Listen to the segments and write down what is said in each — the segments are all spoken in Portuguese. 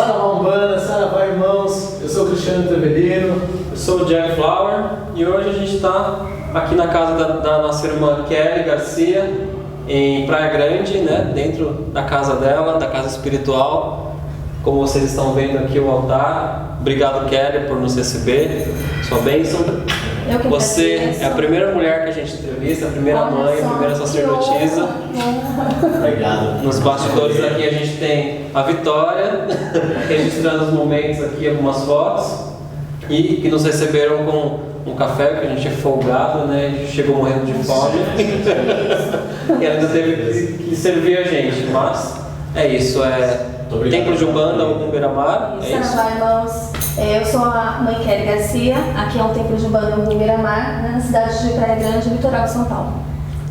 Saravá Umbanda, Saravá Irmãos, eu sou o Cristiano Trevelino. Eu sou o Jack Flower e hoje a gente está aqui na casa da nossa irmã Kelly Garcia, em Praia Grande, né? Dentro da casa dela, da casa espiritual. Como vocês estão vendo aqui o altar. Obrigado, Kelly, por nos receber. Sua bênção. Você é a primeira mulher que a gente entrevista, a primeira mãe, a primeira sacerdotisa. Obrigado. Nos bastidores aqui a gente tem a Vitória, registrando os momentos aqui, algumas fotos, e que nos receberam com um café, que a gente é folgado, né? A gente chegou morrendo de fome. E ela ainda teve que servir a gente, mas é isso, Templo de Umbanda, o Beira-Mar, é isso? Saravá, irmãos. Eu sou a mãe Kelly Garcia, aqui é um Templo de Umbanda no Beira-Mar, na cidade de Praia Grande, litoral de São Paulo.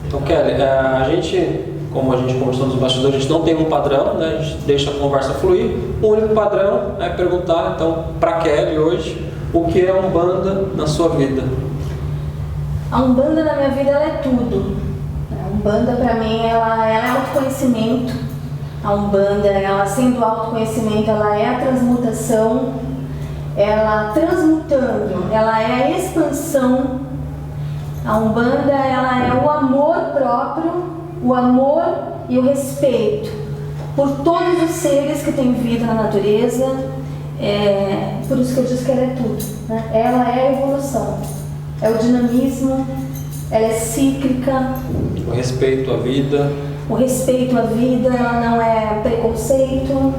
Então, Kelly, a gente, como a gente conversou nos bastidores, a gente não tem um padrão, né? A gente deixa a conversa fluir. O único padrão é perguntar, então, para Kelly hoje, o que é Umbanda na sua vida? A Umbanda na minha vida, ela é tudo. A Umbanda, para mim, ela é autoconhecimento. A Umbanda, ela sendo autoconhecimento, ela é a transmutação. Ela transmutando, ela é a expansão. A Umbanda, ela é o amor próprio, o amor e o respeito por todos os seres que têm vida na natureza. Por isso que eu disse que ela é tudo, né? Ela é a evolução, é o dinamismo, ela é cíclica. O respeito à vida. O respeito à vida, ela não é preconceito,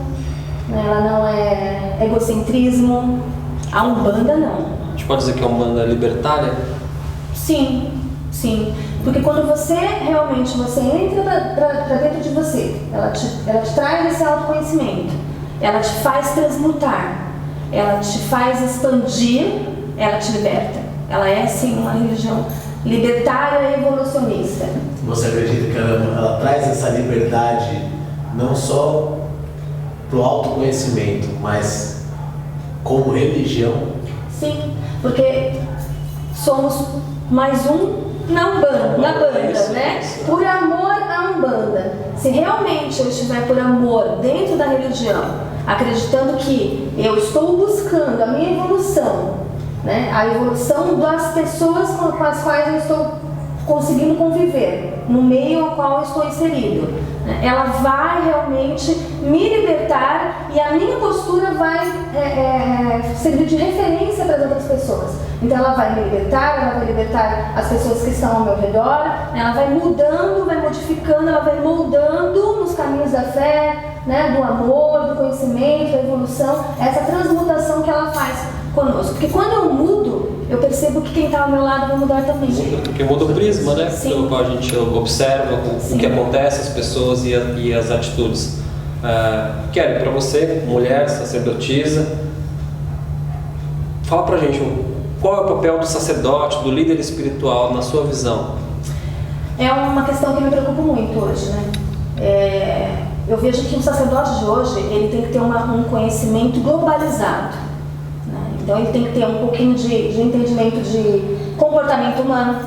ela não é egocentrismo. A Umbanda não. A gente pode dizer que a Umbanda é libertária? Sim, sim. Porque quando você realmente entra para dentro de você, ela te traz esse autoconhecimento, ela te faz transmutar, ela te faz expandir, ela te liberta. Ela é sim uma religião libertária e evolucionista. Você acredita que ela traz essa liberdade não só para o autoconhecimento, mas como religião? Sim, porque somos mais um na Umbanda, né? Por amor à Umbanda. Se realmente eu estiver por amor dentro da religião, acreditando que eu estou buscando a minha evolução, né? A evolução das pessoas com as quais eu estou conseguindo conviver, no meio ao qual eu estou inserido, né? Ela vai realmente me libertar e a minha postura vai servir de referência para as outras pessoas. Então ela vai me libertar, ela vai libertar as pessoas que estão ao meu redor, né? Ela vai mudando, vai modificando, ela vai moldando nos caminhos da fé, né? Do amor, do conhecimento, da evolução, essa transmutação que ela faz conosco. Porque quando eu mudo, eu percebo que quem está ao meu lado vai mudar também. Porque muda o prisma, né? Sim. Pelo qual a gente observa o que acontece, as pessoas e as atitudes. Kelly, para você, mulher, sacerdotisa, fala pra gente qual é o papel do sacerdote, do líder espiritual na sua visão? É uma questão que me preocupa muito hoje, né? Eu vejo que o sacerdote de hoje, ele tem que ter um conhecimento globalizado, né? Então ele tem que ter um pouquinho de entendimento de comportamento humano.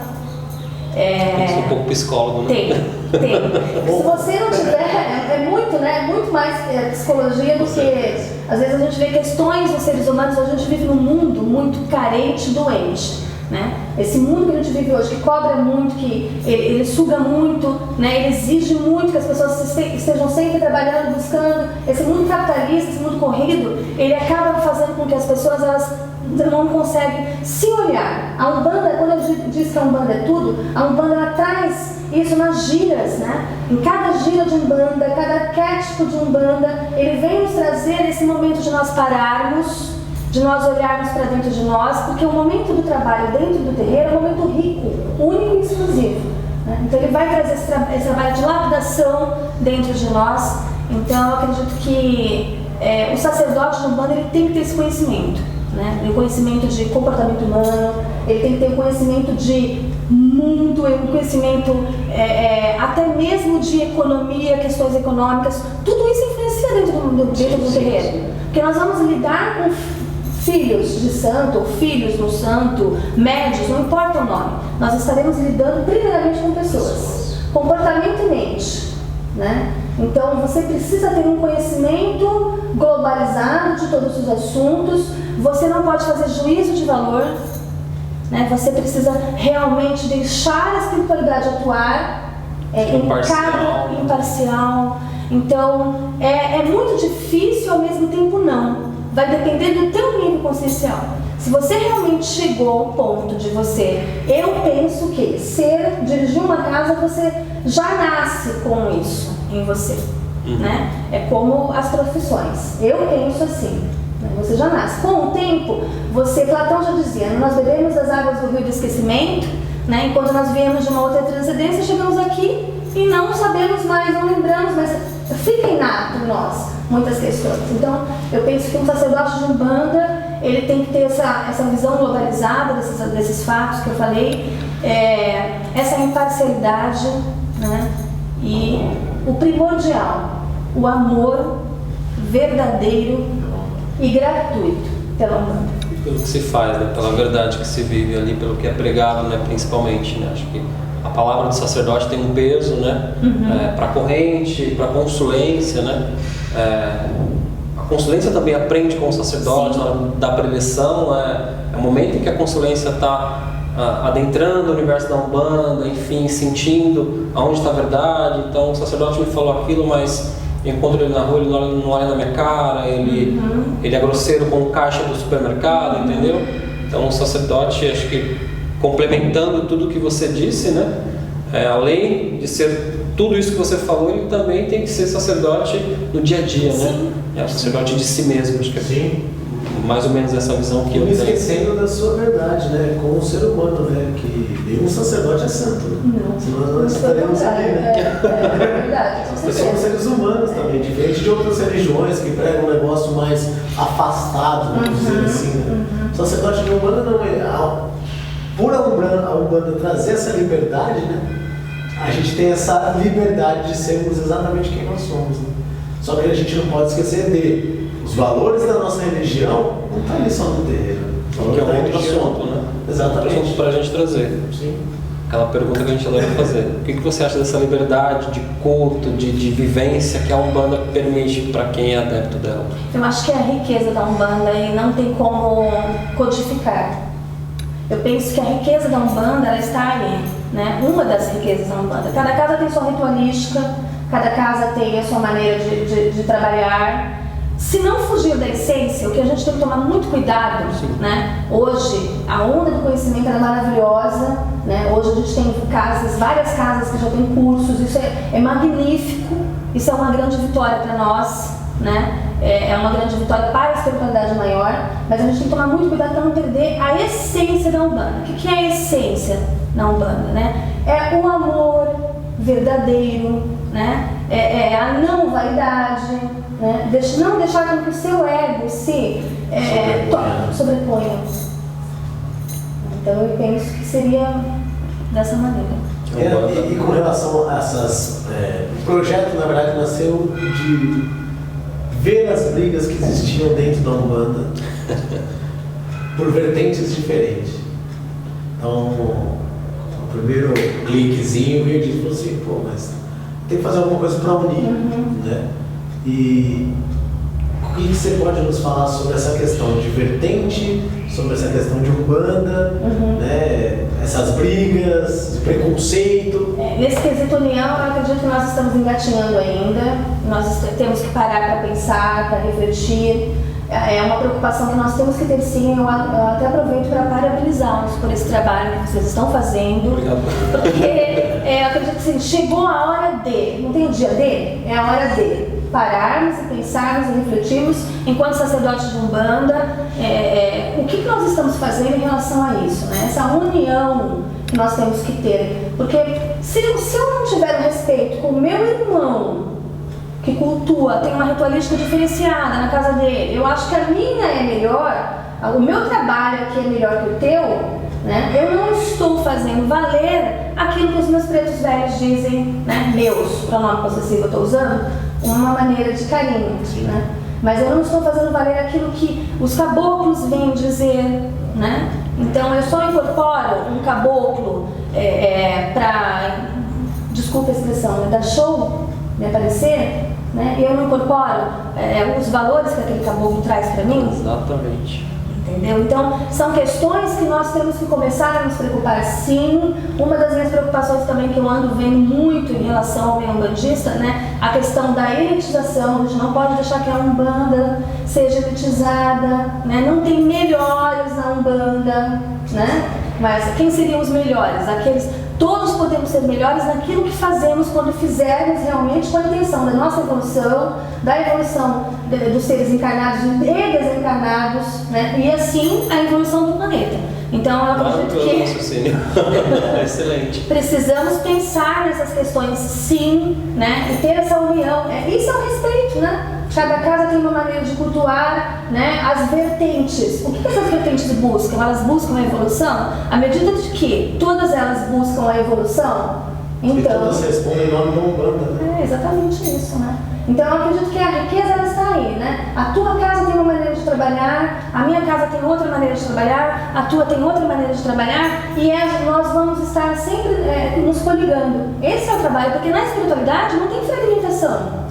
Tem que ser um pouco psicólogo, né? Tem. Se você não tiver, é muito, né? Muito mais psicologia do que... Às vezes a gente vê questões dos seres humanos, a gente vive num mundo muito carente e doente, né? Esse mundo que a gente vive hoje, que cobra muito, que ele suga muito, né? Ele exige muito que as pessoas estejam sempre trabalhando, buscando. Esse mundo capitalista, esse mundo corrido, ele acaba fazendo com que as pessoas elas não conseguem se olhar. A Umbanda, quando eu diz que a Umbanda é tudo, a Umbanda ela traz isso nas giras, né? Em cada gira de Umbanda, cada arquétipo de Umbanda, ele vem nos trazer esse momento de nós pararmos, de nós olharmos para dentro de nós, porque o momento do trabalho dentro do terreiro é um momento rico, único e exclusivo, né? Então ele vai trazer esse trabalho de lapidação dentro de nós. Então eu acredito que o sacerdote de Umbanda ele tem que ter esse conhecimento, né? O conhecimento de comportamento humano, ele tem que ter o conhecimento de mundo, um conhecimento até mesmo de economia, questões econômicas. Tudo isso influencia dentro do terreiro, porque nós vamos lidar com filhos de santo, ou filhos do santo, médios, não importa o nome, nós estaremos lidando primeiramente com pessoas, comportamento e mente. né? Então você precisa ter um conhecimento globalizado de todos os assuntos, você não pode fazer juízo de valor, né? Você precisa realmente deixar a espiritualidade atuar, imparcial. Então é muito difícil, ao mesmo tempo não. Vai depender do teu nível consciencial. Se você realmente chegou ao ponto de eu penso que dirigir uma casa, você já nasce com isso em você, né? É como as profissões. Eu penso assim, né? Você já nasce. Com o tempo, Platão já dizia, nós bebemos das águas do rio do esquecimento, né? Enquanto nós viemos de uma outra transcendência, chegamos aqui e não sabemos mais, não lembramos, mas fica inato em nós muitas questões. Então, eu penso que um sacerdote de Umbanda, ele tem que ter essa visão globalizada desses fatos que eu falei, essa imparcialidade, né? E o primordial, o amor verdadeiro e gratuito pela Umbanda. Pelo que se faz, né? Pela verdade que se vive ali, pelo que é pregado, né? Principalmente, né? Acho que a palavra do sacerdote tem um peso, né? Para a corrente, para a consulência, né? A consulência também aprende com o sacerdote. Na hora da preleção, é o momento em que a consulência está adentrando o universo da Umbanda, enfim, sentindo aonde está a verdade. Então o sacerdote me falou aquilo, mas eu encontro ele na rua, ele não olha na minha cara, ele é grosseiro com o caixa do supermercado, entendeu? Então o sacerdote, acho que complementando tudo o que você disse, né? Além de ser tudo isso que você falou, ele também tem que ser sacerdote no dia a dia, né? É o sacerdote de si mesmo, acho que é mais ou menos essa visão que eu tenho. Esquecendo da sua verdade, né? Como ser humano, né? Que nenhum sacerdote é santo. Não. Senão nós estaremos ali, né? É verdade. Nós somos seres humanos também, diferente de outras religiões que pregam um negócio mais afastado, vamos dizer assim, né? O sacerdote de Umbanda não é... Por a Umbanda trazer essa liberdade, né? A gente tem essa liberdade de sermos exatamente quem nós somos, né? Só que a gente não pode esquecer os valores da nossa religião não estão ali só no terreiro. Que é um outro assunto, né? Exatamente. Outro assunto para a gente trazer. Sim. Aquela pergunta que a gente adora fazer. O que você acha dessa liberdade de culto, de vivência que a Umbanda permite para quem é adepto dela? Eu acho que é a riqueza da Umbanda e não tem como codificar. Eu penso que a riqueza da Umbanda, ela está ali, né? Uma das riquezas da Umbanda. Cada casa tem sua ritualística, cada casa tem a sua maneira de trabalhar. Se não fugir da essência, o que a gente tem que tomar muito cuidado, né? Hoje, a onda do conhecimento é maravilhosa, né? Hoje a gente tem várias casas que já têm cursos, isso é magnífico, isso é uma grande vitória para nós, né? É uma grande vitória para a espiritualidade maior, mas a gente tem que tomar muito cuidado para não perder a essência da Umbanda. O que é a essência da Umbanda, né? É o amor verdadeiro, né? É a não vaidade, né? Não deixar com que o seu ego se sobreponha. Então eu penso que seria dessa maneira. E com relação a essas... o projeto, na verdade, nasceu de ver as brigas que existiam dentro da Umbanda por vertentes diferentes. Então, o primeiro cliquezinho veio e falou assim, pô, mas tem que fazer alguma coisa para unir, né? E o que você pode nos falar sobre essa questão de vertente, sobre essa questão de Umbanda, né? Essas brigas, preconceito? Nesse quesito união, eu acredito que nós estamos engatinhando ainda. Nós temos que parar para pensar, para refletir. É uma preocupação que nós temos que ter, sim. Eu até aproveito para parabenizá-los por esse trabalho que vocês estão fazendo. Obrigado. Porque eu acredito que assim, chegou a hora de, não tem o dia de, é a hora de pararmos e pensarmos e refletirmos, enquanto sacerdotes de Umbanda, o que nós estamos fazendo em relação a isso, né? Essa união que nós temos que ter. Porque se eu não tiver o respeito com o meu irmão, que cultua, tem uma ritualística diferenciada na casa dele, eu acho que a minha é melhor, o meu trabalho aqui é melhor que o teu, né? Eu não estou fazendo valer aquilo que os meus pretos velhos dizem, né? Meus, pronome possessivo eu estou usando, uma maneira de carinho, né? Mas eu não estou fazendo valer aquilo que os caboclos vêm dizer, né? Então eu só incorporo um caboclo para, desculpa a expressão, dar show me aparecer, né? E eu não incorporo os valores que aquele caboclo traz para mim. Exatamente. Entendeu? Então, são questões que nós temos que começar a nos preocupar, sim. Uma das minhas preocupações também, que eu ando vendo muito em relação ao meio umbandista, né? A questão da elitização. A gente não pode deixar que a Umbanda seja elitizada, né? Não tem melhores na Umbanda, né? Mas quem seriam os melhores? Todos podemos ser melhores naquilo que fazemos quando fizermos realmente com a intenção da nossa evolução, da evolução dos seres encarnados e desencarnados, né? E assim a evolução do planeta. Então eu acredito que excelente. Precisamos pensar nessas questões, sim, né? E ter essa união. Isso é um respeito, né? Cada casa tem uma maneira de cultuar, né? As vertentes. O que essas vertentes buscam? Elas buscam a evolução? À medida de que todas elas buscam a evolução, então... E todas respondem em nome da Umbanda, né? É exatamente isso, né? Então eu acredito que a riqueza ela está aí, né? A tua casa tem uma maneira de trabalhar, a minha casa tem outra maneira de trabalhar, a tua tem outra maneira de trabalhar, e nós vamos estar sempre nos coligando. Esse é o trabalho, porque na espiritualidade não tem fragmentação.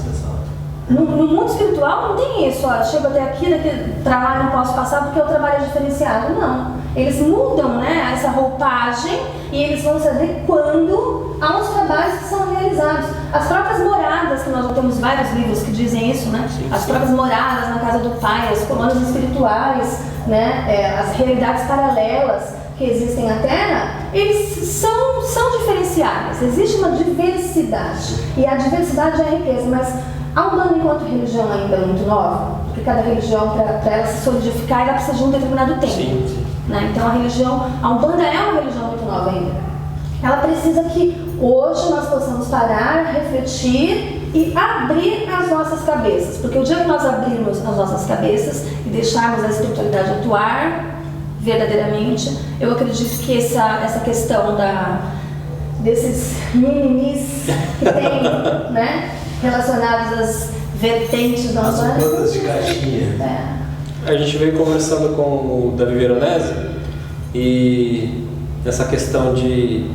No mundo espiritual não tem isso, ó, chego até aqui, daqui pra lá eu não posso passar porque o trabalho é diferenciado. Não. Eles mudam, né, essa roupagem e eles vão se adequando aos trabalhos que são realizados. As próprias moradas, que nós já temos vários livros que dizem isso, né? As próprias moradas na casa do Pai, as colônias espirituais, né, as realidades paralelas que existem na Terra, eles são diferenciados. Existe uma diversidade e a diversidade é a riqueza, mas a Umbanda, enquanto religião, ainda é muito nova, porque cada religião, para ela se solidificar, ela precisa de um determinado tempo. Sim. Né? Então, a Umbanda é uma religião muito nova ainda. Ela precisa que hoje nós possamos parar, refletir e abrir as nossas cabeças. Porque o dia que nós abrirmos as nossas cabeças e deixarmos a espiritualidade atuar verdadeiramente, eu acredito que essa questão desses mimimis que tem, né? Relacionados às vertentes da Umbanda. As bandas de caixinha. A gente veio conversando com o Davi Veronese e essa questão de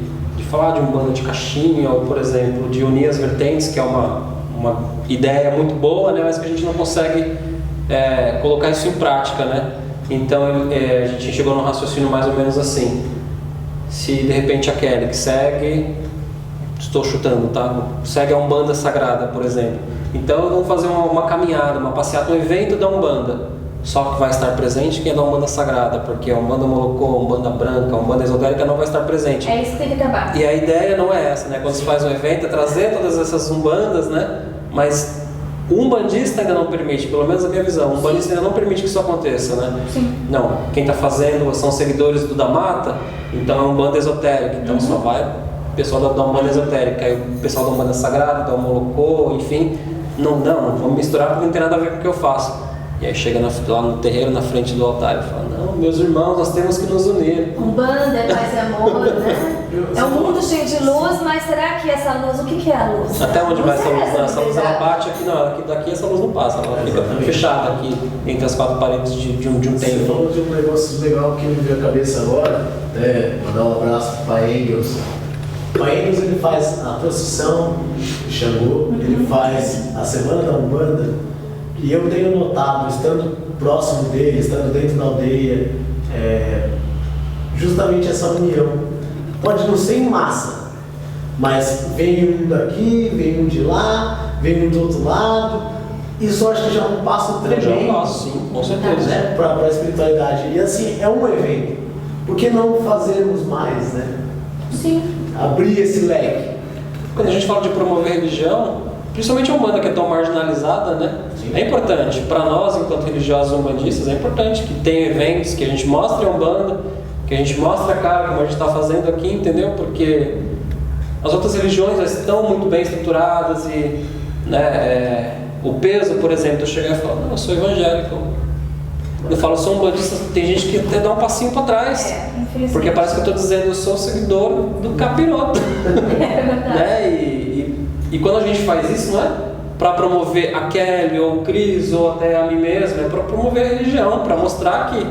falar de Umbanda de caixinha, ou por exemplo, de unir as vertentes, que é uma ideia muito boa, né, mas que a gente não consegue colocar isso em prática, né? Então a gente chegou num raciocínio mais ou menos assim: se de repente a Kelly, que segue, estou chutando, tá? Segue a Umbanda Sagrada, por exemplo. Então vamos fazer uma caminhada, uma passeata, um evento da Umbanda. Só que vai estar presente quem é da Umbanda Sagrada, porque a Umbanda Molocô, a Umbanda Branca, a Umbanda Esotérica não vai estar presente. É isso que tem que acabar. E a ideia não é essa, né? Quando se faz um evento é trazer todas essas Umbandas, né? Mas o umbandista ainda não permite, pelo menos a minha visão, o umbandista ainda não permite que isso aconteça, né? Sim. Não, quem está fazendo são seguidores do Damata, então é Umbanda Esotérica, então só vai o pessoal da Umbanda Esotérica, aí o pessoal da Umbanda Sagrada, da Molocô, enfim. Não, vamos misturar porque não tem nada a ver com o que eu faço. E aí chega lá no terreiro, na frente do altar, e fala: não, meus irmãos, nós temos que nos unir. Umbanda é paz e amor, né? É um mundo cheio de luz, mas será que essa luz, o que é a luz? Até onde vai essa luz? Essa luz ela verdade. bate aqui, não, daqui essa luz não passa, ela fica fechada aqui entre as quatro paredes de um Você templo. falou de um negócio legal que me veio à cabeça agora, mandar um abraço para o Pai Engels. O Pai Engels, ele faz a procissão de Xangô, ele faz a Semana da Umbanda. E eu tenho notado, estando próximo dele, estando dentro da aldeia, justamente essa união. Pode não ser em massa, mas vem um daqui, vem um de lá, vem um do outro lado. Isso acho que já é um passo tremendo. Já é um passo, sim, com certeza. Né, para a espiritualidade. E assim, é um evento. Por que não fazermos mais, né? Sim. Abrir esse leque. Quando a gente fala de promover religião, principalmente a Umbanda, que é tão marginalizada, né? Sim. É importante, para nós, enquanto religiosos umbandistas, é importante que tenha eventos, que a gente mostre a Umbanda, que a gente mostre a cara, como a gente está fazendo aqui, entendeu? Porque as outras religiões já estão muito bem estruturadas e, né, o peso, por exemplo, eu chegar e falar: não, eu sou evangélico. Eu falo, sou umbandista, tem gente que até dá um passinho para trás. Infelizmente. Porque parece que eu estou dizendo, eu sou seguidor do capiroto. É verdade. Né? E quando a gente faz isso, não é para promover a Kelly ou o Cris ou até a mim mesmo, é para promover a religião, para mostrar que,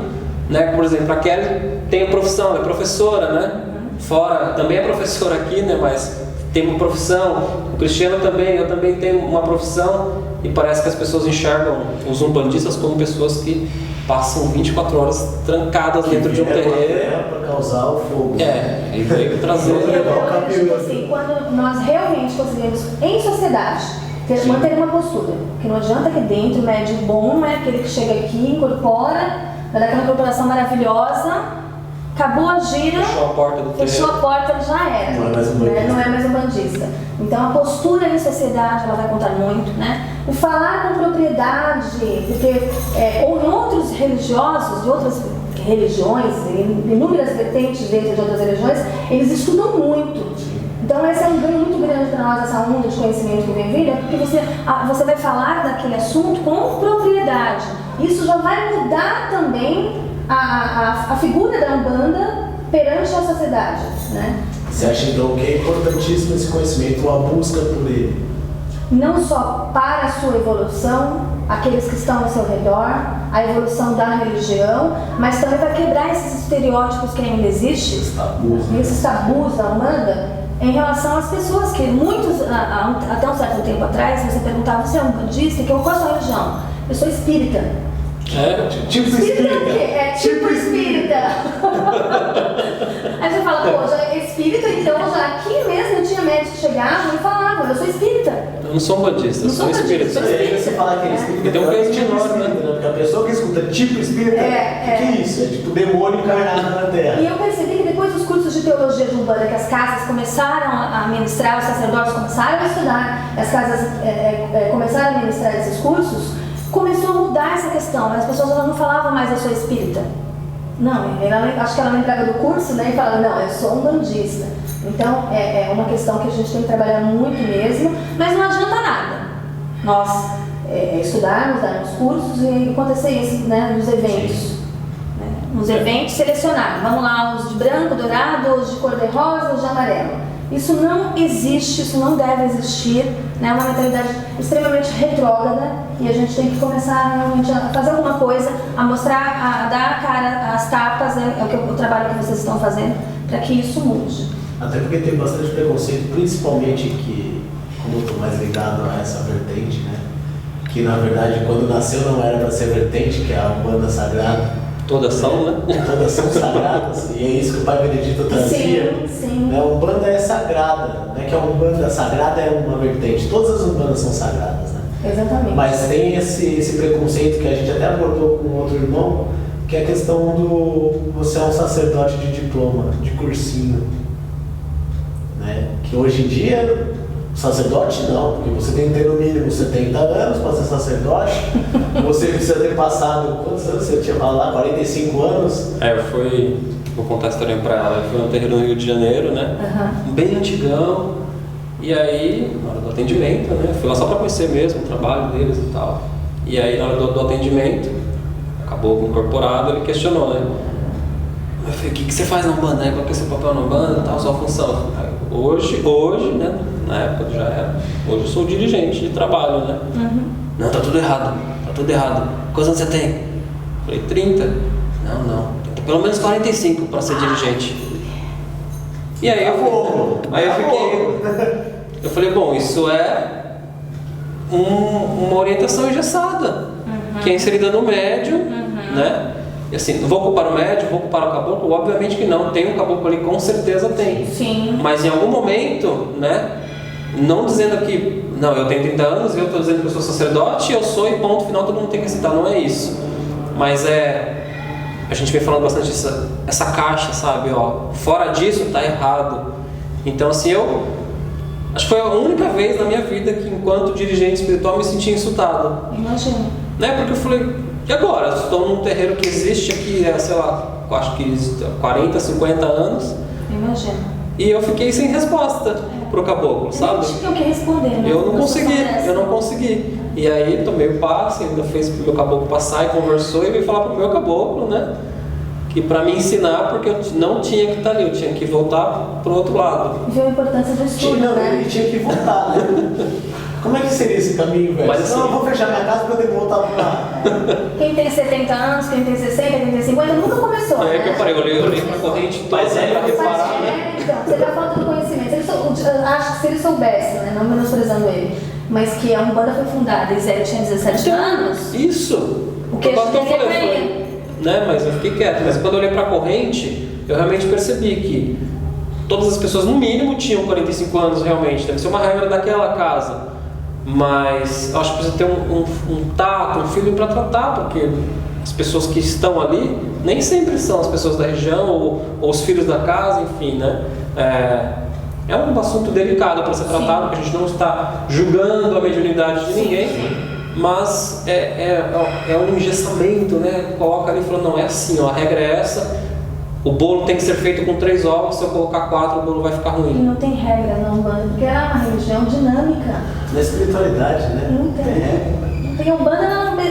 né, por exemplo, a Kelly tem a profissão, é professora, né? Fora, também é professora aqui, né, mas tem uma profissão, o Cristiano também, eu também tenho uma profissão, e parece que as pessoas enxergam os umbandistas como pessoas que passam 24 horas trancadas dentro de um terreiro. Para causar o fogo. E veio trazer. Tipo assim, quando nós realmente conseguimos, em sociedade, manter uma postura, que não adianta que dentro o médium bom não é aquele que chega aqui, incorpora, vai dar aquela incorporação maravilhosa. Acabou a gira, fechou a porta do terreiro. fechou a porta, ele já era. Não é mais um bandista. Não é mais um bandista. Então a postura em sociedade ela vai contar muito, né? O falar com propriedade, porque ou em outros religiosos, de outras religiões, inúmeras vertentes dentro de outras religiões, eles estudam muito. Então esse é um ganho muito grande para nós, essa onda de conhecimento que vem vindo, porque você vai falar daquele assunto com propriedade. Isso já vai mudar também a figura da Umbanda perante a sociedade, né? Você acha então que é importantíssimo esse conhecimento, a busca por ele? Não só para a sua evolução, aqueles que estão ao seu redor, a evolução da religião, mas também para quebrar esses estereótipos que ainda existem, esses tabus da Umbanda, em relação às pessoas que muitos, até um certo tempo atrás, você perguntava, você é um bandista? Qual é a sua religião? Eu sou espírita. Tipo espírita. É tipo espírita. Aí você fala, pô, já é espírita, então já aqui mesmo eu tinha médicos que chegavam e falavam, eu sou espírita. Eu não sou bandista, eu sou espírita. E aí você fala que é espírita, tem um peso de nós, né? Porque a pessoa que escuta tipo espírita, o que é isso? É tipo demônio encarnado na Terra. E eu percebi que depois dos cursos de teologia de Umbanda, que as casas começaram a ministrar, os sacerdotes começaram a estudar, as casas começaram a ministrar esses cursos, começou a mudar essa questão. As pessoas não falavam mais eu sou espírita. Não, acho que ela lembrava do curso, né? E falava, não, eu sou um bandista. Então, é uma questão que a gente tem que trabalhar muito mesmo, mas não adianta nada. Nós estudarmos, darmos cursos e acontecer isso, né, nos eventos. Né? Nos eventos, selecionar. Vamos lá, os de branco, dourado, os de cor-de-rosa, os de amarelo. Isso não existe, isso não deve existir, né? É uma mentalidade extremamente retrógrada e a gente tem que começar realmente a fazer alguma coisa, a mostrar, a dar a cara, as tapas, né? O trabalho que vocês estão fazendo, para que isso mude. Até porque tem bastante preconceito, principalmente que, como eu estou mais ligado a essa vertente, né? Que na verdade quando nasceu não era para ser vertente, que é a Umbanda Sagrada. Todas são, né? Todas são sagradas, e é isso que o Pai Benedito trazia. Sim. A Umbanda é sagrada, né? Que a Umbanda Sagrada é uma vertente, todas as Umbandas são sagradas, né? Exatamente. Mas tem esse preconceito que a gente até abordou com outro irmão, que é a questão do você é um sacerdote de diploma, de cursinho, né? Que hoje em dia, sacerdote não, porque você tem que ter no mínimo 70 anos para ser sacerdote, você precisa ter passado, quantos anos você tinha falado lá? 45 anos? Vou contar a história pra ela, eu fui no terreiro no Rio de Janeiro, né? Bem antigão, e aí, na hora do atendimento, né? Fui lá só pra conhecer mesmo o trabalho deles e tal. E aí, na hora do atendimento, acabou incorporado, ele questionou, né? Eu falei, o que você faz na Umbanda, né? Qual que é o seu papel na Umbanda e tal, sua função? Hoje, né? Na época já era. Hoje eu sou dirigente de trabalho, né? Não, tá tudo errado. Quantos anos você tem? Eu falei, 30. Não. Tem que ter pelo menos 45 para ser dirigente. E aí eu fiquei. Eu falei, bom, isso é uma orientação engessada. Que é inserida no médium, né? E assim, não vou ocupar o médium, vou ocupar o caboclo? Obviamente que não. Tem um caboclo ali, com certeza tem. Sim. Mas em algum momento, né? Não dizendo que, não, eu tenho 30 anos e eu estou dizendo que eu sou sacerdote, eu sou e ponto final, todo mundo tem que aceitar. Não é isso. Mas a gente vem falando bastante essa caixa, sabe? Ó, fora disso, tá errado. Então, assim, acho que foi a única vez na minha vida que, enquanto dirigente espiritual, me senti insultado. Imagina. Né? Porque eu falei, e agora? Estou num terreiro que existe aqui, sei lá, acho que 40, 50 anos. Imagina. E eu fiquei sem resposta pro caboclo, sabe? Não tinha o que responder, né? Eu não consegui. E aí tomei o passe, ainda fez pro meu caboclo passar e conversou e veio falar pro meu caboclo, né? Que pra me ensinar, porque eu não tinha que estar ali, eu tinha que voltar pro outro lado. Viu a importância do estudo, né? Ele tinha que voltar, né? Como é que seria esse caminho, velho? Mas, assim, não, eu vou fechar minha casa porque eu tenho que voltar pra lá. Quem tem 70 anos, quem tem 60, quem tem 50, nunca começou. É né? que eu parei, eu olhei pra corrente toda Mas é, pra reparar, né? Então, você tá falando do conhecimento. Acho que se ele soubesse, né, não menosprezando ele, mas que a Umbanda foi fundada e Zé tinha 17 anos, Isso! o que Quando eu eu falei, né? Mas eu fiquei quieto. Mas quando eu olhei pra corrente, eu realmente percebi que todas as pessoas, no mínimo, tinham 45 anos realmente. Deve ser uma regra daquela casa. Mas eu acho que precisa ter um tato, um feeling para tratar, porque as pessoas que estão ali nem sempre são as pessoas da região ou os filhos da casa, enfim, né? É um assunto delicado para ser tratado, porque a gente não está julgando a mediunidade de ninguém, mas é um engessamento, né? Coloca ali e fala, não, é assim, ó, a regra é essa. O bolo tem que ser feito com 3 ovos, se eu colocar 4 o bolo vai ficar E ruim. não tem regra na Umbanda, porque é uma religião dinâmica. Na espiritualidade, né? Não tem. Não tem. A Umbanda,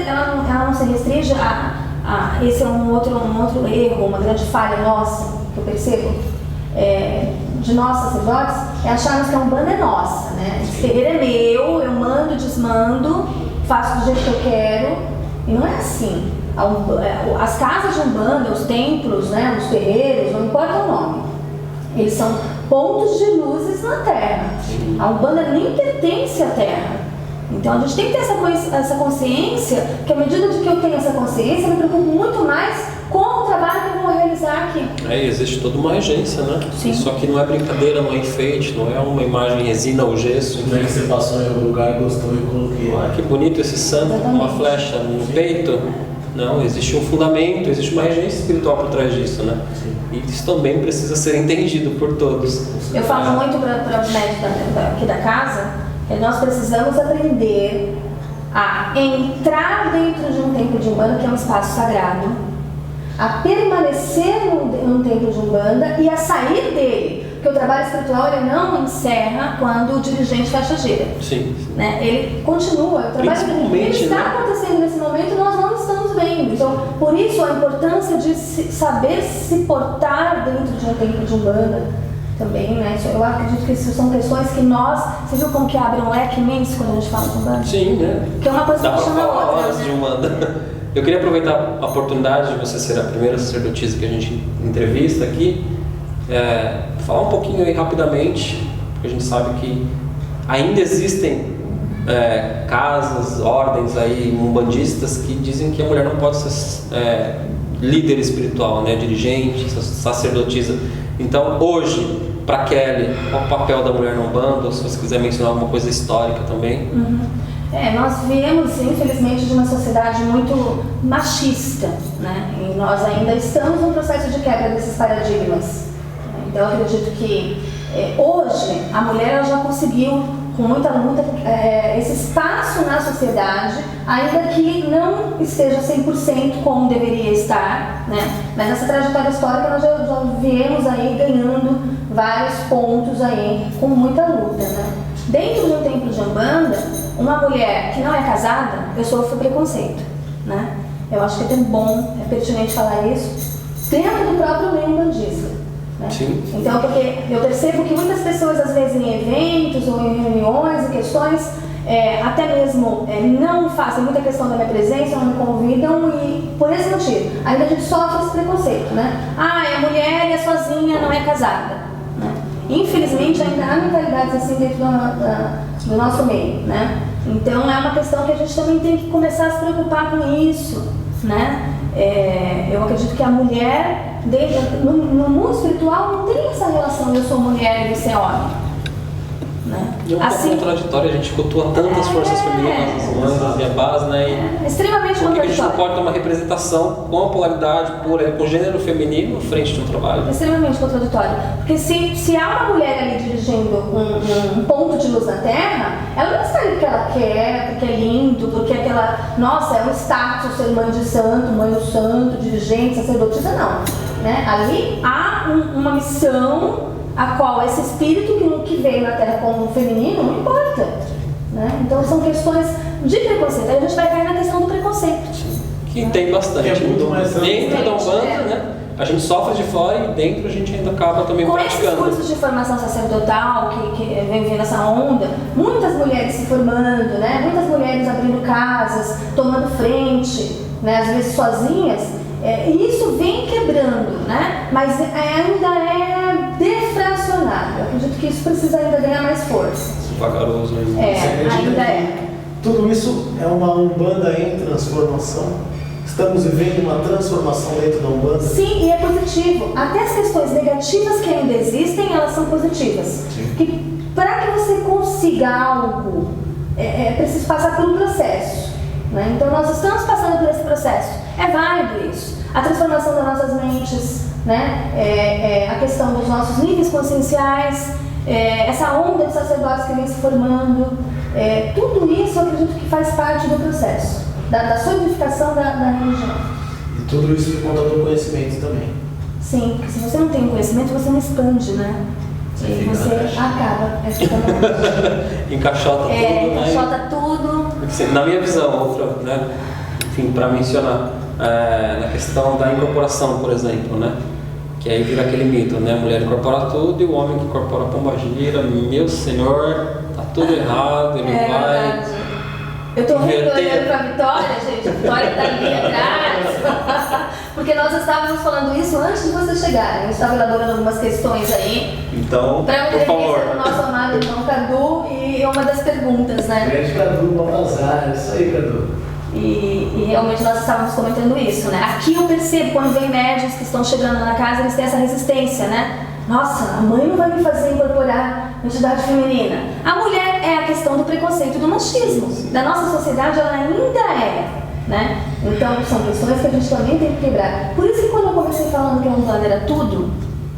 ela não se restringe a esse é um outro erro, uma grande falha nossa, que eu percebo, de nós sacerdotes, é acharmos que a Umbanda é nossa, né? Esse terreiro é meu, eu mando, desmando, faço do jeito que eu quero, e não é assim. As casas de Umbanda, os templos, né, os terreiros, não importa o nome, eles são pontos de luzes na Terra. A Umbanda nem pertence à Terra. Então a gente tem que ter essa consciência, que à medida de que eu tenho essa consciência, eu me preocupo muito mais com o trabalho que eu vou realizar aqui. Existe toda uma regência, né? Sim. Isso aqui não é brincadeira, não é enfeite, não é uma imagem resina ou gesso. Não é que você passou em algum lugar, gostou e coloquei. Ah, que bonito esse santo com uma flecha no peito. Não, existe um fundamento, existe uma regência espiritual por trás disso, né? E isso também precisa ser entendido por todos. Eu falo muito para os médicos aqui da casa, que nós precisamos aprender a entrar dentro de um templo de Umbanda, que é um espaço sagrado, a permanecer num templo de Umbanda e a sair dele. Porque o trabalho espiritual ele não encerra quando o dirigente fecha a gira. Sim. Né? Ele continua. O trabalho ele está acontecendo nesse momento e nós não estamos vendo. Então, por isso a importância de saber se portar dentro de um templo de Umbanda também, né? Eu acredito que isso são questões que nós... Você viu como que abre um leque imenso quando a gente fala de Umbanda? Sim, né? Que é uma coisa Dá que pra chama a falar outra, horas né? de Umbanda. Eu queria aproveitar a oportunidade de você ser a primeira sacerdotisa que a gente entrevista aqui, falar um pouquinho aí rapidamente, porque a gente sabe que ainda existem casas, ordens aí umbandistas que dizem que a mulher não pode ser líder espiritual, né, dirigente, sacerdotisa. Então, hoje, para Kelly, qual o papel da mulher na Umbanda? Ou se você quiser mencionar alguma coisa histórica também. Nós viemos, infelizmente, de uma sociedade muito machista, né? E nós ainda estamos num processo de quebra desses paradigmas. Então, eu acredito que hoje a mulher ela já conseguiu, com muita luta, esse espaço na sociedade, ainda que não esteja 100% como deveria estar, né? Mas nessa trajetória histórica nós já viemos aí ganhando vários pontos aí com muita luta, né? Dentro de um templo de Umbanda, uma mulher que não é casada, eu sofro preconceito, né? Eu acho que é até bom, é pertinente falar isso, dentro do próprio meio umbandista, né? Sim. Então, porque eu percebo que muitas pessoas, às vezes, em eventos ou em reuniões e questões, até mesmo não fazem muita questão da minha presença, não me convidam e, por esse motivo, ainda a gente sofre esse preconceito, né? A mulher é sozinha, não é casada, né? Infelizmente, ainda há mentalidades assim dentro do nosso meio, né? Então, é uma questão que a gente também tem que começar a se preocupar com isso, né? Eu acredito que a mulher, no mundo espiritual, não tem essa relação eu sou mulher e você é homem. Né? E é um pouco contraditório, a gente cultua tantas forças femininas, as mães e a base, né? Extremamente Por que a gente não contraditório. pode ter uma representação com a polaridade pura, com o gênero feminino à frente de um trabalho? Extremamente contraditório. Porque se há uma mulher ali dirigindo um ponto de luz na Terra, ela não está ali porque ela quer, porque é lindo, porque aquela, nossa, é um status ser mãe de santo, mãe do santo, dirigente, sacerdotisa, não. Né? Ali há uma missão a qual esse espírito que veio na Terra como feminino não importa. Né? Então são questões de preconceito. Aí a gente vai cair na questão do preconceito. Que tem bastante. É muito mais dentro da Umbanda, né? A gente sofre de fora e dentro a gente ainda acaba também Com esses praticando. cursos de formação sacerdotal que vem vindo essa onda, muitas mulheres se formando, né? Muitas mulheres abrindo casas, tomando frente, né? Às vezes sozinhas, e isso vem quebrando, né? Mas ainda é defracionado. Eu acredito que isso precisa ainda ganhar mais força. Vagaroso ainda. Você acredita Ainda que é. tudo isso é uma Umbanda em transformação? Estamos vivendo uma transformação dentro da Umbanda? Sim, e é positivo. Até as questões negativas que ainda existem, elas são positivas. Que para que você consiga algo, é preciso passar por um processo, né? Então nós estamos passando por esse processo. É válido isso. A transformação das nossas mentes, né? A questão dos nossos níveis conscienciais, essa onda de sacerdotes que vem se formando, tudo isso eu acredito que faz parte do processo. Da solidificação da religião. E tudo isso por conta do conhecimento também. Sim, porque se você não tem conhecimento, você não expande, né? E você acaba ficando Encaixota tudo, né? encaixota tudo. Na minha visão, outra, né? Enfim, para mencionar, na questão da incorporação, por exemplo, né? Que aí vira aquele mito, né? A mulher incorpora tudo e o homem que incorpora a pombagira, meu senhor, tá tudo errado, ele vai... Verdade. Eu tô rindo olhando pra Vitória, gente. A Vitória tá ali atrás. Porque nós estávamos falando isso antes de você chegar. A gente estava elaborando algumas questões aí. Então, para por favor. o nosso amado irmão Cadu, e uma das perguntas, né? Grande Cadu, Baltazar, isso aí, Cadu. E realmente nós estávamos comentando isso, né? Aqui eu percebo, quando vem médios que estão chegando na casa, eles têm essa resistência, né? Nossa, a mãe não vai me fazer incorporar entidade feminina. A mulher é a questão do preconceito, do machismo. Da nossa sociedade, ela ainda é, né? Então, são questões que a gente também tem que quebrar. Por isso que quando eu comecei falando que a Umbanda era tudo,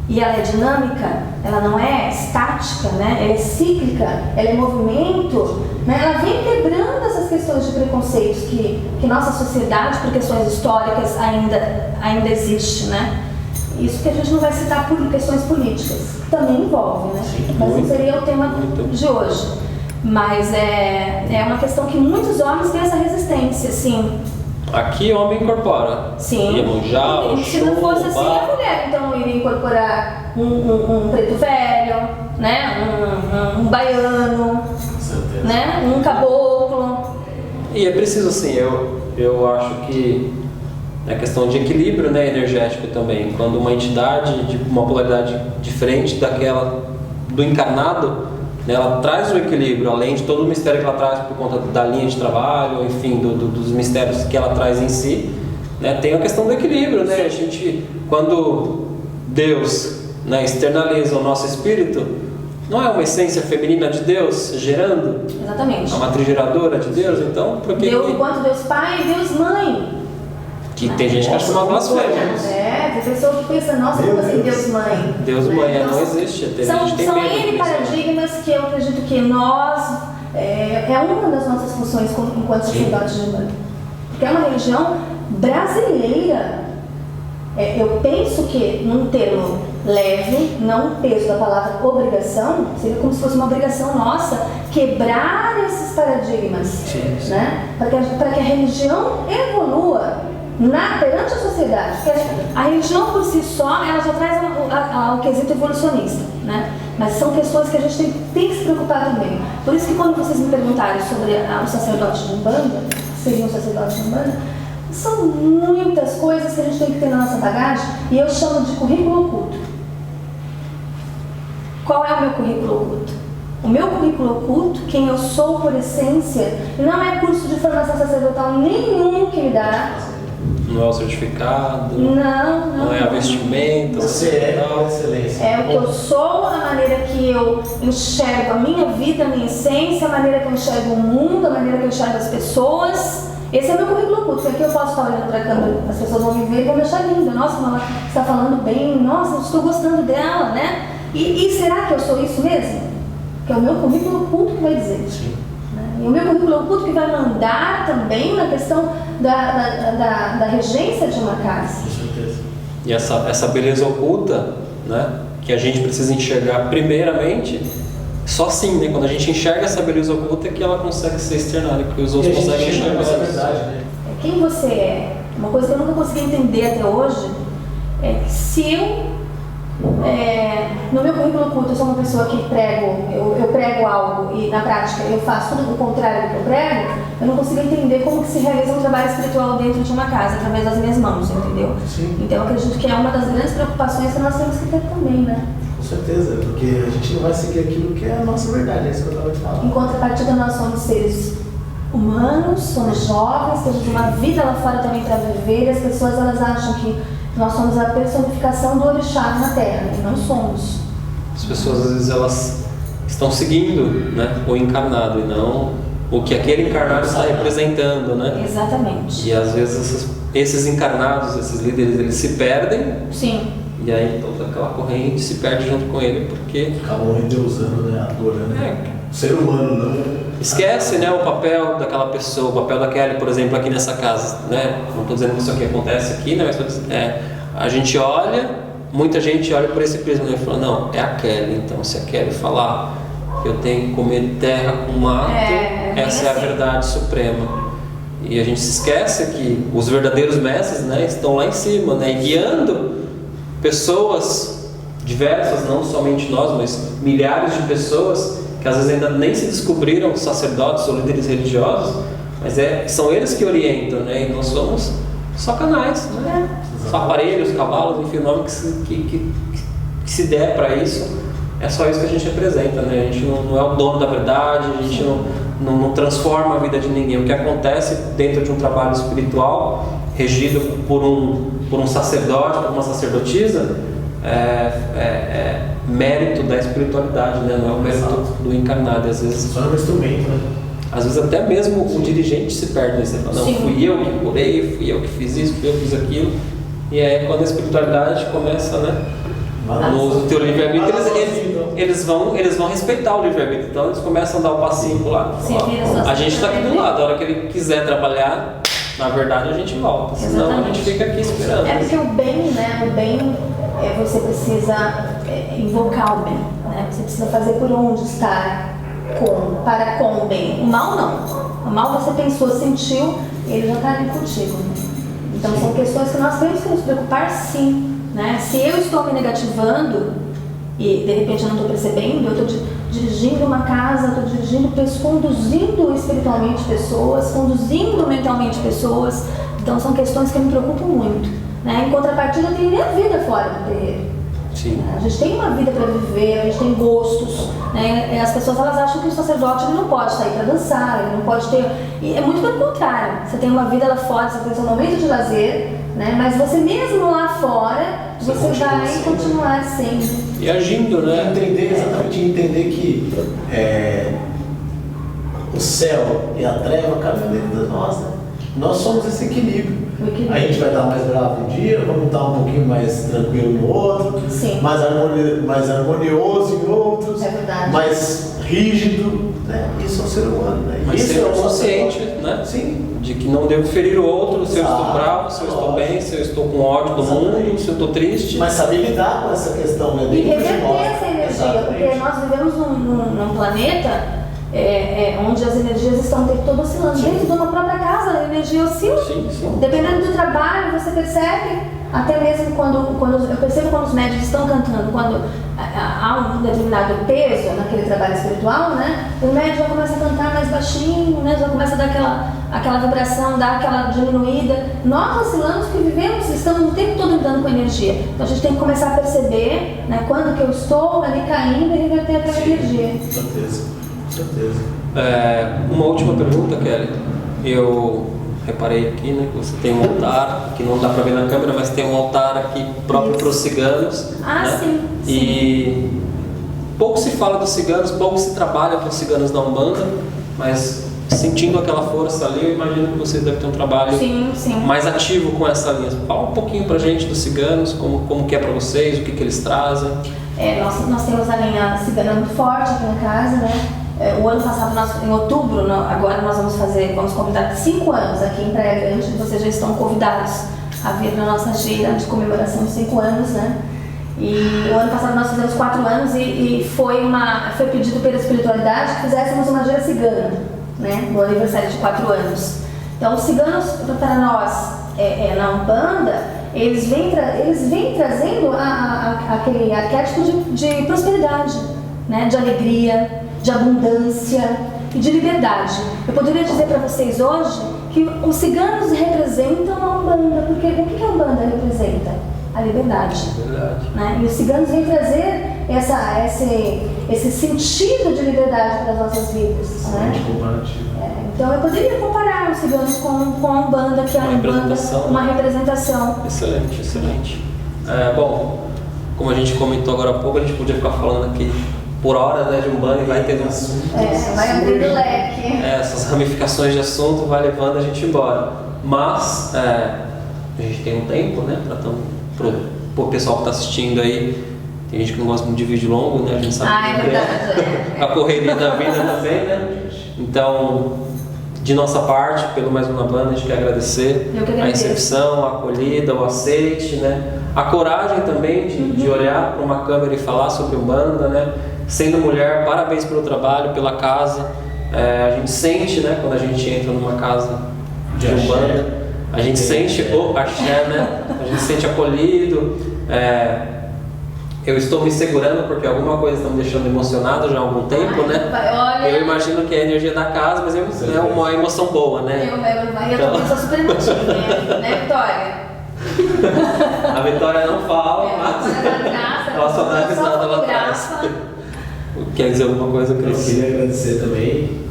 e ela é dinâmica, ela não é estática, né? Ela é cíclica, ela é movimento, né? Ela vem quebrando essas questões de preconceitos que nossa sociedade, por questões históricas, ainda existe, né? Isso que a gente não vai citar por questões políticas, também envolve, né? Sim, mas muito, não seria o tema de hoje. Mas é uma questão que muitos homens têm essa resistência, sim. Aqui homem incorpora. Sim. Iemanjá, E se não fosse assim, a mulher então iria incorporar um preto velho, né? Um baiano, Com certeza. né? Um caboclo. E é preciso assim, eu acho que é questão de equilíbrio, né, energético também. Quando uma entidade de uma polaridade diferente daquela do encarnado, né, ela traz o equilíbrio, além de todo o mistério que ela traz por conta da linha de trabalho, enfim, dos mistérios que ela traz em si, né, tem a questão do equilíbrio, né? A gente, quando Deus, né, externaliza o nosso espírito, não é uma essência feminina de Deus gerando? Exatamente. A matriz geradora de Deus, então, por que Deus enquanto Deus Pai e Deus Mãe. que tem gente que acha uma blasfêmia? Tem pessoa que pensa, nossa, como assim Deus Mãe? Deus Né? Mãe Então, não existe. Tem São gente que tem medo de N pensar. paradigmas que eu acredito que nós, é uma das nossas funções enquanto sacerdotes de Umbanda. Porque é uma religião brasileira. Eu penso que, num termo leve, não o peso da palavra obrigação, seria como se fosse uma obrigação nossa quebrar esses paradigmas, Sim. né? Para que a religião evolua perante a sociedade. Porque a religião por si só, ela já traz o quesito evolucionista, né? Mas são questões que a gente tem que se preocupar também. Por isso que quando vocês me perguntarem sobre o sacerdote de Umbanda, seria um sacerdote de Umbanda, são muitas coisas que a gente tem que ter na nossa bagagem, e eu chamo de currículo oculto. Qual é o meu currículo oculto? O meu currículo oculto, quem eu sou por essência, não é curso de formação sacerdotal nenhum que me dá. Não é o certificado, Não é a vestimenta. Você é com excelência. É o que eu sou, a maneira que eu enxergo a minha vida, a minha essência, a maneira que eu enxergo o mundo, a maneira que eu enxergo as pessoas. Esse é o meu currículo oculto, porque aqui eu posso estar olhando para a câmera, as pessoas vão me ver e vão me achar linda. Nossa, ela está falando bem, nossa, eu estou gostando dela, né? E será que eu sou isso mesmo? Que é o meu currículo oculto que vai dizer. Sim. E o meu currículo oculto que vai mandar também na questão da regência de uma casa. Com certeza. E essa beleza oculta, né, que a gente precisa enxergar primeiramente, só assim, né, quando a gente enxerga essa beleza oculta é que ela consegue ser externada, que os outros conseguem enxergar essa isso. verdade, né? Quem você é? Uma coisa que eu nunca consegui entender até hoje Se eu no meu currículo culto eu sou uma pessoa que eu prego algo e na prática eu faço tudo o contrário do que eu prego, eu não consigo entender como que se realiza um trabalho espiritual dentro de uma casa, através das minhas mãos, entendeu? Sim. Então eu acredito que é uma das grandes preocupações que nós temos que ter também, né? Com certeza, porque a gente não vai seguir aquilo que é a nossa verdade, é isso que eu estava te falando. Em contrapartida, nós somos seres humanos, somos jovens, temos uma vida lá fora também para viver, e as pessoas elas acham que nós somos a personificação do orixá na Terra, e não somos. As pessoas às vezes elas estão seguindo, né, o encarnado e não o que aquele encarnado está representando, né? Exatamente. E às vezes esses encarnados, esses líderes, eles se perdem. Sim. E aí toda aquela corrente se perde junto com ele, porque acabam endeusando, né, adorando. O ser humano, não. Esquece, né, o papel daquela pessoa, o papel da Kelly, por exemplo, aqui nessa casa, né? Não estou dizendo que isso aqui acontece aqui, né? Mas a gente olha, muita gente olha por esse prisma, né? E fala, não, é a Kelly. Então, se a Kelly falar que eu tenho que comer terra com mato, essa é a verdade suprema. E a gente se esquece que os verdadeiros mestres, né, estão lá em cima, né, guiando pessoas diversas, não somente nós, mas milhares de pessoas que às vezes ainda nem se descobriram sacerdotes ou líderes religiosos, mas são eles que orientam, né? E nós somos só canais, né? Só aparelhos, cavalos, enfim, o nome que se der para isso, é só isso que a gente representa, né? A gente não é o dono da verdade, a gente não transforma a vida de ninguém. O que acontece dentro de um trabalho espiritual, regido por um sacerdote, por uma sacerdotisa, é mérito da espiritualidade, né? Não é o mérito do encarnado. E às vezes só é um instrumento, né? Às vezes até mesmo o dirigente se perde, né? Você fala, não, fui eu que curei, fui eu que fiz isso, fui eu que fiz aquilo. E aí quando a espiritualidade começa, né? No uso do teu livre-arbítrio, eles vão respeitar o livre-arbítrio. Então eles começam a dar o passinho lá. A gente está aqui do lado, a hora que ele quiser trabalhar, na verdade a gente volta. Senão a gente fica aqui esperando. É porque o bem, né? O bem, você precisa invocar o bem, né? Você precisa fazer por onde estar para com o bem. O mal não. O mal você pensou, sentiu, ele já está ali contigo. Né? Então são questões que nós temos que nos preocupar, sim. Né? Se eu estou me negativando e de repente eu não estou percebendo, eu estou dirigindo uma casa, estou conduzindo espiritualmente pessoas, conduzindo mentalmente pessoas. Então são questões que me preocupam muito. Né? Em contrapartida, eu tenho minha vida fora do terreiro. Sim. A gente tem uma vida para viver, a gente tem gostos, né? E as pessoas elas acham que o sacerdote ele não pode sair para dançar, ele não pode ter. E é muito pelo contrário. Você tem uma vida lá fora, você tem seu momento de lazer, né? Mas você mesmo lá fora, você vai continuar sendo. E agindo, né? Entender que o céu e a treva caminham dentro de nós, né? Nós somos esse equilíbrio. A gente vai estar mais bravo um dia, vamos estar um pouquinho mais tranquilo no outro, mais harmonioso em outros, mais rígido, né? Isso é o ser humano, né? Mas isso ser consciente, né? Sim. De que não devo ferir o outro, se eu estou bravo, se eu estou bem, se eu estou com ódio do mundo, se eu estou triste. Mas saber lidar com essa questão, né? E reverter essa energia, porque nós vivemos num planeta onde as energias estão o tempo todo oscilando. Sim. Dentro de uma própria casa, a energia oscila. Sim. Dependendo do trabalho, você percebe, até mesmo quando eu percebo quando os médicos estão cantando, quando há um determinado peso naquele trabalho espiritual, né? O médico já começa a cantar mais baixinho, né? Já começa a dar aquela vibração, dar aquela diminuída. Nós oscilamos porque estamos o tempo todo lidando com energia. Então a gente tem que começar a perceber, né, quando que eu estou ali caindo e reverter aquela energia. Com certeza. Uma última pergunta, Kelly. Eu reparei aqui, né, que você tem um altar, que não dá para ver na câmera, mas tem um altar aqui próprio para os ciganos. Né? Sim. E pouco se fala dos ciganos, pouco se trabalha com os ciganos da Umbanda, mas sentindo aquela força ali, eu imagino que você deve ter um trabalho mais ativo com essa linha. Fala um pouquinho pra gente dos ciganos, como que é para vocês, o que eles trazem. Nós temos a linha cigana muito forte aqui na casa, né? O ano passado, em outubro, agora nós vamos convidar 5 anos aqui em Praia Grande. Vocês já estão convidados a vir na nossa gira de comemoração de 5 anos, né? E o ano passado nós fizemos 4 anos e foi pedido pela espiritualidade que fizéssemos uma gira cigana, né? No aniversário de 4 anos. Então, os ciganos, para nós, na Umbanda, eles vêm trazendo aquele arquétipo de prosperidade, né? De alegria, de abundância e de liberdade. Eu poderia dizer para vocês hoje que os ciganos representam a Umbanda, porque o que a Umbanda representa? A liberdade. Né? E os ciganos vêm trazer esse sentido de liberdade para as nossas vidas. Né? Então eu poderia comparar os ciganos com a Umbanda, que é uma representação. Excelente, excelente. Bom, como a gente comentou agora há pouco, a gente podia ficar falando aqui por horas, né, de Umbanda, e vai tendo vai abrindo leque. Essas ramificações de assunto vai levando a gente embora. Mas a gente tem um tempo, né, pro pessoal que está assistindo aí. Tem gente que não gosta muito de vídeo longo, né? A gente sabe é verdade. A correria da vida também, né? Então, de nossa parte, pelo Mais Uma Banda, a gente quer agradecer a recepção, a acolhida, o aceite, né? A coragem também de olhar para uma câmera e falar sobre Umbanda, né? Sendo mulher, parabéns pelo trabalho, pela casa. A gente sente, né, quando a gente entra numa casa de Umbanda, a gente sente o axé, né? A gente se sente acolhido. Eu estou me segurando porque alguma coisa está me deixando emocionado já há algum tempo, né? Olha, eu imagino que é a energia da casa, mas é uma emoção boa, né? Eu também sou super emotiva, né, Vitória? A Vitória não fala, mas ela só dá risada lá atrás. Quer dizer alguma coisa, Cris? Eu queria agradecer também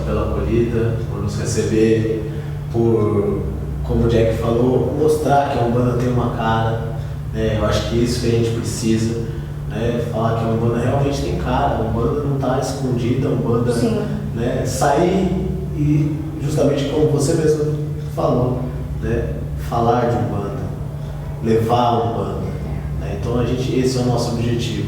pela acolhida, por nos receber, por, como o Jack falou, mostrar que a Umbanda tem uma cara. Eu acho que isso que a gente precisa, né? Falar que a Umbanda realmente tem cara, a Umbanda não está escondida, a Umbanda, né? Sair e, justamente como você mesmo falou, né? Falar de Umbanda, levar a Umbanda, né? Então esse é o nosso objetivo.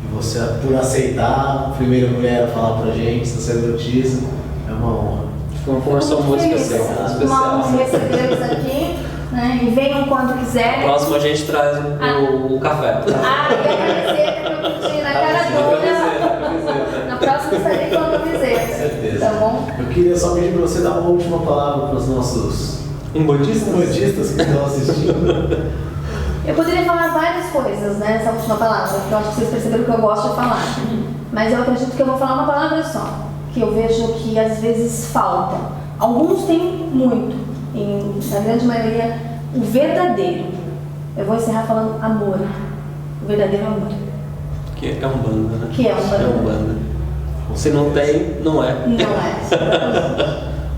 E você, por aceitar a primeira mulher a falar pra gente, sacerdotisa, é uma honra. Foi uma conversão muito especial. Uma honra recebê-los aqui. Né? E venham quando quiserem. Próximo a gente traz o café. E a camiseta que eu pedi na cara toda. Na próxima estarei com a camiseta. Certeza. Tá bom? Eu queria só pedir para você dar uma última palavra para os nossos umbandistas que estão assistindo. Eu poderia falar várias coisas, né, nessa última palavra, porque eu acho que vocês perceberam que eu gosto de falar. Mas eu acredito que eu vou falar uma palavra só, que eu vejo que às vezes falta. Alguns têm muito. Na grande maioria, o verdadeiro. Eu vou encerrar falando amor. O verdadeiro amor. Que é Umbanda, né? Que é Umbanda. É Umbanda. Se não tem, não é. Não é.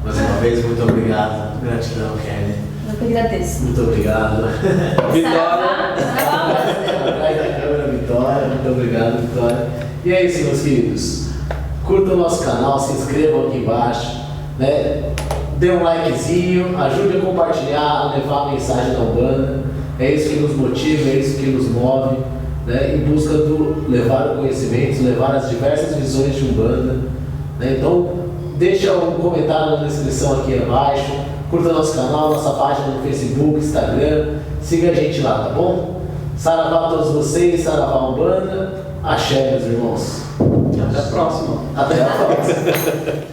Mais uma vez, muito obrigado. Gratidão, Kelly. Eu que agradeço. Muito obrigado. Vitória. Atrás da câmera, Vitória. Muito obrigado, Vitória. E é isso, meus queridos. Curtam o nosso canal, se inscrevam aqui embaixo, né? Dê um likezinho, ajude a compartilhar, a levar a mensagem da Umbanda. É isso que nos motiva, é isso que nos move, né? Em busca do levar o conhecimento, levar as diversas visões de Umbanda, né? Então, deixa um comentário na descrição aqui abaixo, curta nosso canal, nossa página no Facebook, Instagram, siga a gente lá, tá bom? Saravá a todos vocês, Saravá Umbanda, axé, meus irmãos. Até a próxima. Até a próxima.